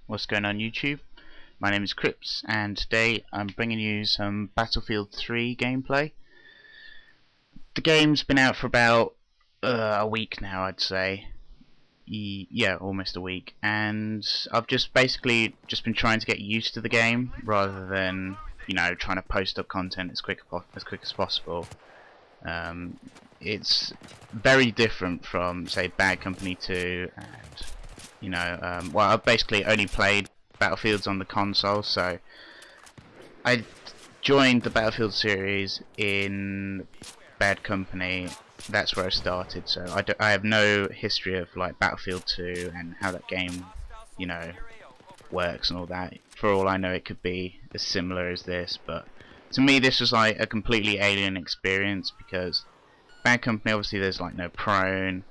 What's going on YouTube? My name is Crips and today I'm bringing you some Battlefield 3 gameplay. The game's been out for about a week now, I'd say. Yeah, almost a week, and I've basically been trying to get used to the game rather than, you know, trying to post up content as quick as possible. It's very different from, say, Bad Company 2 and, you know, well, I've basically only played Battlefields on the console, so I joined the Battlefield series in Bad Company. That's where I started, so I have no history of like Battlefield 2 and how that game, you know, works and all that. For all I know, it could be as similar as this, but to me this was like a completely alien experience because Bad Company, obviously there's like no prone,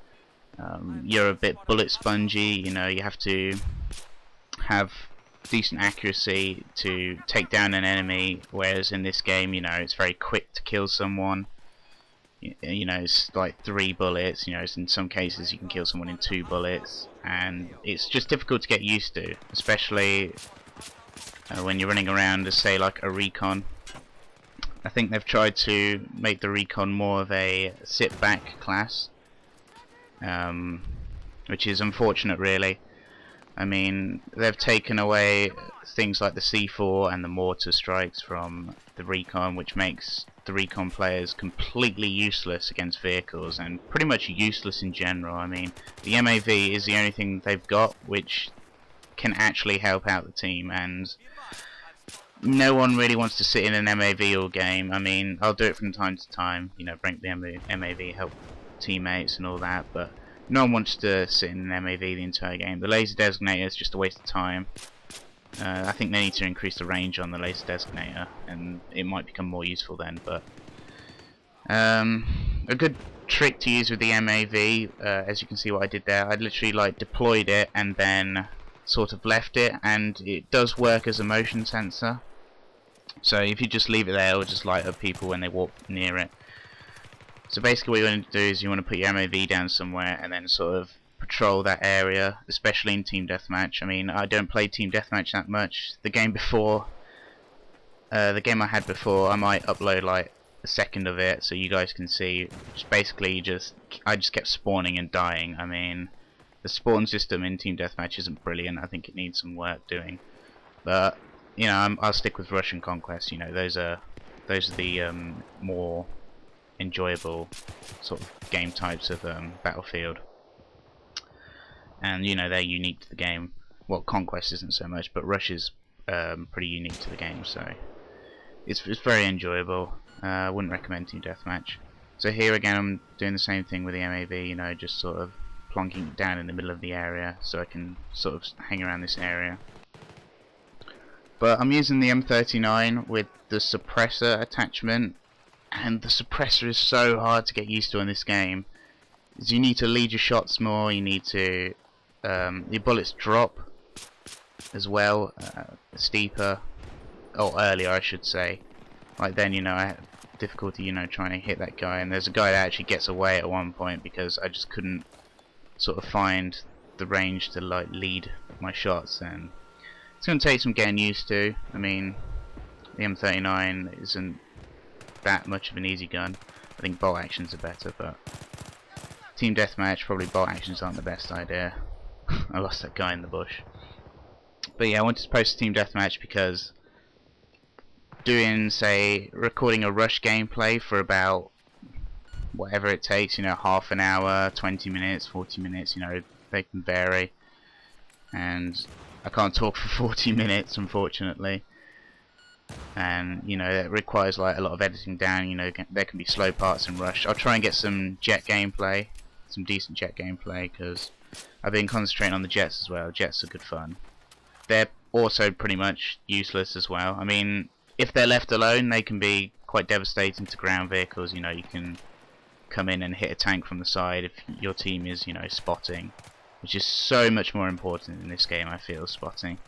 you're a bit bullet spongy, you know, you have to have decent accuracy to take down an enemy, whereas in this game, you know, it's very quick to kill someone. You know, it's like 3 bullets, you know, in some cases you can kill someone in 2 bullets, and it's just difficult to get used to, especially when you're running around as, say, like a recon. I think they've tried to make the recon more of a sit-back class, which is unfortunate really. I mean, they've taken away things like the C4 and the mortar strikes from the recon, which makes the recon players completely useless against vehicles and pretty much useless in general. I mean, the MAV is the only thing they've got which can actually help out the team, and no one really wants to sit in an MAV all game. I mean, I'll do it from time to time, you know, bring the MAV, help teammates and all that, but no one wants to sit in an MAV the entire game. The laser designator is just a waste of time. I think they need to increase the range on the laser designator, and it might become more useful then. But a good trick to use with the MAV, as you can see what I did there, I literally like deployed it and then sort of left it, and it does work as a motion sensor. So if you just leave it there, it'll just light up people when they walk near it. So basically what you want to do is you want to put your MAV down somewhere and then sort of patrol that area, especially in Team Deathmatch. I mean, I don't play Team Deathmatch that much. The game I had before, I might upload like a second of it so you guys can see. Just basically, I just kept spawning and dying. I mean, the spawn system in Team Deathmatch isn't brilliant. I think it needs some work doing. But you know, I'll stick with Russian Conquest. You know, those are the more enjoyable sort of game types of Battlefield, and you know, they're unique to the game. Well, Conquest isn't so much, but Rush is pretty unique to the game, so it's very enjoyable. I wouldn't recommend Team Deathmatch. So here again I'm doing the same thing with the MAV, you know, just sort of plonking it down in the middle of the area so I can sort of hang around this area. But I'm using the M39 with the suppressor attachment, and the suppressor is so hard to get used to in this game. You need to lead your shots more, you need to your bullets drop as well, steeper, or earlier I should say. Like then, you know, I had difficulty, you know, trying to hit that guy, and there's a guy that actually gets away at one point because I just couldn't sort of find the range to like lead my shots, and it's going to take some getting used to. I mean, the M39 isn't that much of an easy gun. I think bolt actions are better, but Team Deathmatch, probably bolt actions aren't the best idea. I lost that guy in the bush. But yeah, I wanted to post Team Deathmatch because doing, say, recording a Rush gameplay for about whatever it takes, you know, half an hour, 20 minutes, 40 minutes, you know, they can vary, and I can't talk for 40 minutes unfortunately. And you know, it requires like a lot of editing down. You know, there can be slow parts in Rush. I'll try and get some jet gameplay, some decent jet gameplay, because I've been concentrating on the jets as well. Jets are good fun. They're also pretty much useless as well. I mean, if they're left alone, they can be quite devastating to ground vehicles. You know, you can come in and hit a tank from the side if your team is, you know, spotting, which is so much more important in this game, I feel, spotting.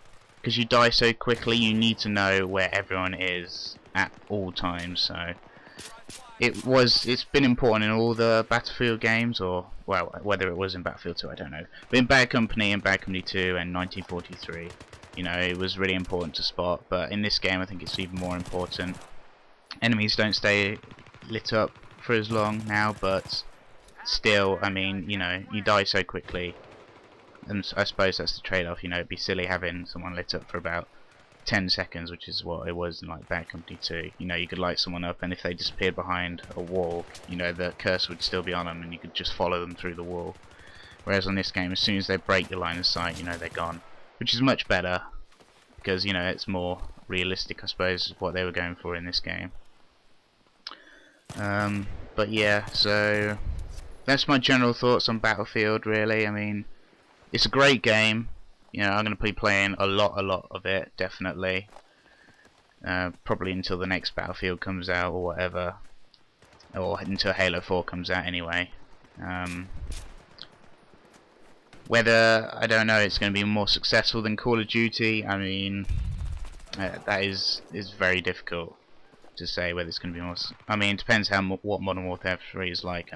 Because you die so quickly, you need to know where everyone is at all times. So It's been important in all the Battlefield games, or well, whether it was in Battlefield 2, I don't know. But in Bad Company and Bad Company 2 and 1943, you know, it was really important to spot. But in this game, I think it's even more important. Enemies don't stay lit up for as long now, but still, I mean, you know, you die so quickly, and I suppose that's the trade-off. You know, it'd be silly having someone lit up for about 10 seconds, which is what it was in like Bad Company 2. You know, you could light someone up, and if they disappeared behind a wall, you know, the cursor would still be on them, and you could just follow them through the wall. Whereas on this game, as soon as they break your line of sight, you know, they're gone, which is much better because, you know, it's more realistic, I suppose, is what they were going for in this game. But yeah, so that's my general thoughts on Battlefield. Really, I mean, it's a great game. You know, I'm going to be playing a lot of it, definitely. Probably until the next Battlefield comes out or whatever, or until Halo 4 comes out anyway. Whether, I don't know, it's going to be more successful than Call of Duty, I mean, that is very difficult to say whether it's going to be more. I mean, it depends what Modern Warfare 3 is like.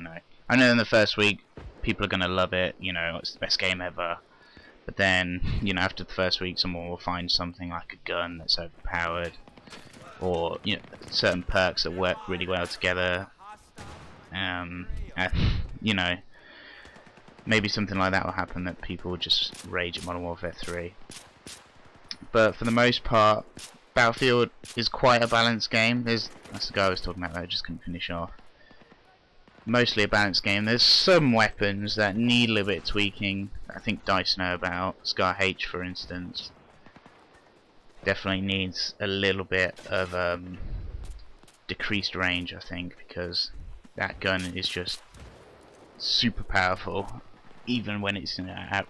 I know in the first week people are going to love it. You know, it's the best game ever. But then, you know, after the first week, someone will find something like a gun that's overpowered, or, you know, certain perks that work really well together. You know, maybe something like that will happen, that people will just rage at Modern Warfare 3. But for the most part, Battlefield is quite a balanced game. That's the guy I was talking about that I just couldn't finish off. Mostly a balanced game. There's some weapons that need a little bit of tweaking that I think DICE know about. Scar H, for instance, definitely needs a little bit of decreased range, I think, because that gun is just super powerful. Even when it's at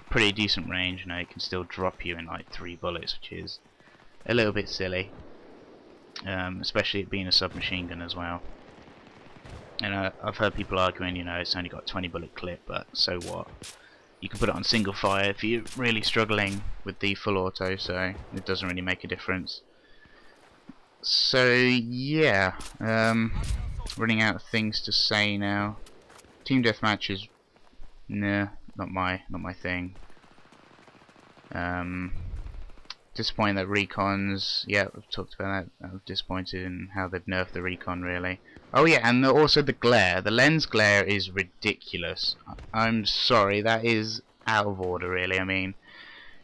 pretty decent range, you know, it can still drop you in like 3 bullets, which is a little bit silly, especially it being a submachine gun as well. And I've heard people arguing, you know, it's only got a 20 bullet clip, but so what? You can put it on single fire if you're really struggling with the full auto, so it doesn't really make a difference. So yeah, running out of things to say now. Team deathmatch is nah, not my thing. Disappointed that recons, yeah, we've talked about that. I'm disappointed in how they've nerfed the recon, really. Oh yeah, and also the glare. The lens glare is ridiculous. I'm sorry, that is out of order, really. I mean,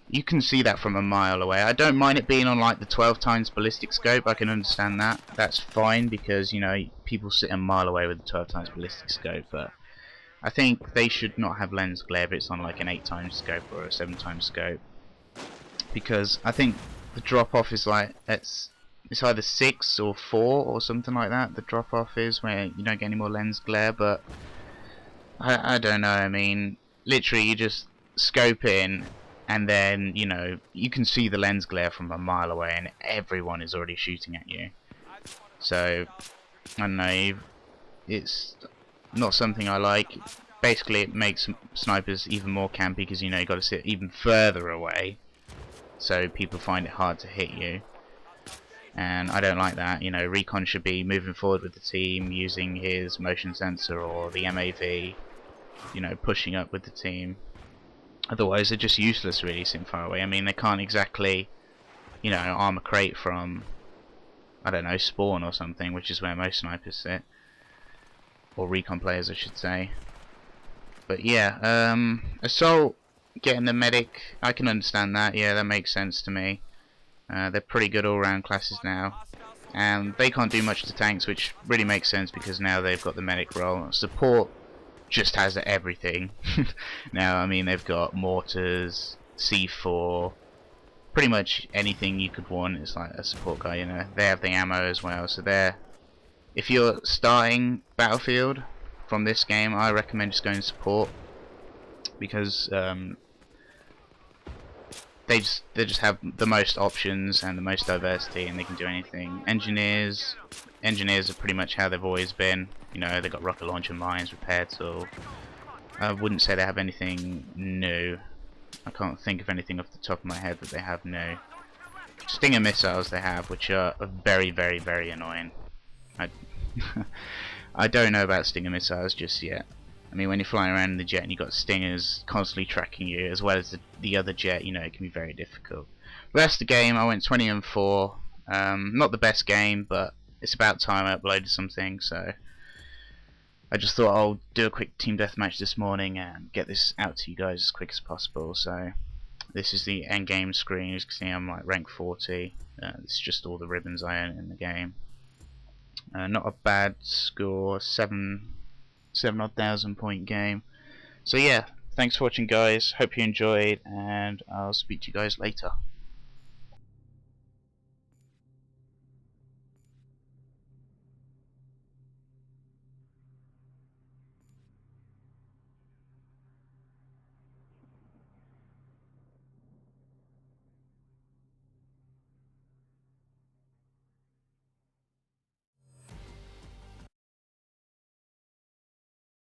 you can see that from a mile away. I don't mind it being on like the 12 times ballistic scope. I can understand that. That's fine, because, you know, people sit a mile away with the 12 times ballistic scope, but I think they should not have lens glare if it's on like an 8 times scope or a 7 times scope. Because I think the drop off is like it's either 6 or 4 or something like that. The drop off is where you don't get any more lens glare, but I don't know. I mean, literally you just scope in, and then, you know, you can see the lens glare from a mile away, and everyone is already shooting at you. So I don't know. It's not something I like. Basically, it makes snipers even more campy because, you know, you got to sit even further away, so people find it hard to hit you, and I don't like that. You know, Recon should be moving forward with the team, using his motion sensor or the MAV, you know, pushing up with the team. Otherwise they're just useless, really, sitting far away. I mean, they can't exactly, you know, arm a crate from, I don't know, spawn or something, which is where most snipers sit, or Recon players I should say. But yeah, Assault getting the medic, I can understand that. Yeah, that makes sense to me. They're pretty good all-round classes now, and they can't do much to tanks, which really makes sense because now they've got the medic role. Support just has everything. Now, I mean, they've got mortars, C4, pretty much anything you could want. It's like a support guy, you know. They have the ammo as well, so they're, if you're starting Battlefield from this game, I recommend just going support, because they just have the most options and the most diversity, and they can do anything. Engineers are pretty much how they've always been. You know, they've got rocket launcher, mines, repair tool. I wouldn't say they have anything new. I can't think of anything off the top of my head that they have new. Stinger missiles they have, which are very, very, very annoying. I don't know about Stinger missiles just yet. I mean, when you're flying around in the jet and you've got Stingers constantly tracking you, as well as the other jet, you know, it can be very difficult. The rest of the game, I went 20-4. Not the best game, but it's about time I uploaded something, so I just thought I'll do a quick team deathmatch this morning and get this out to you guys as quick as possible. So this is the end game screen. As you can see, I'm like rank 40. This is just all the ribbons I earn in the game. Not a bad score, 7,000 point game. So yeah, thanks for watching guys, hope you enjoyed, and I'll speak to you guys later.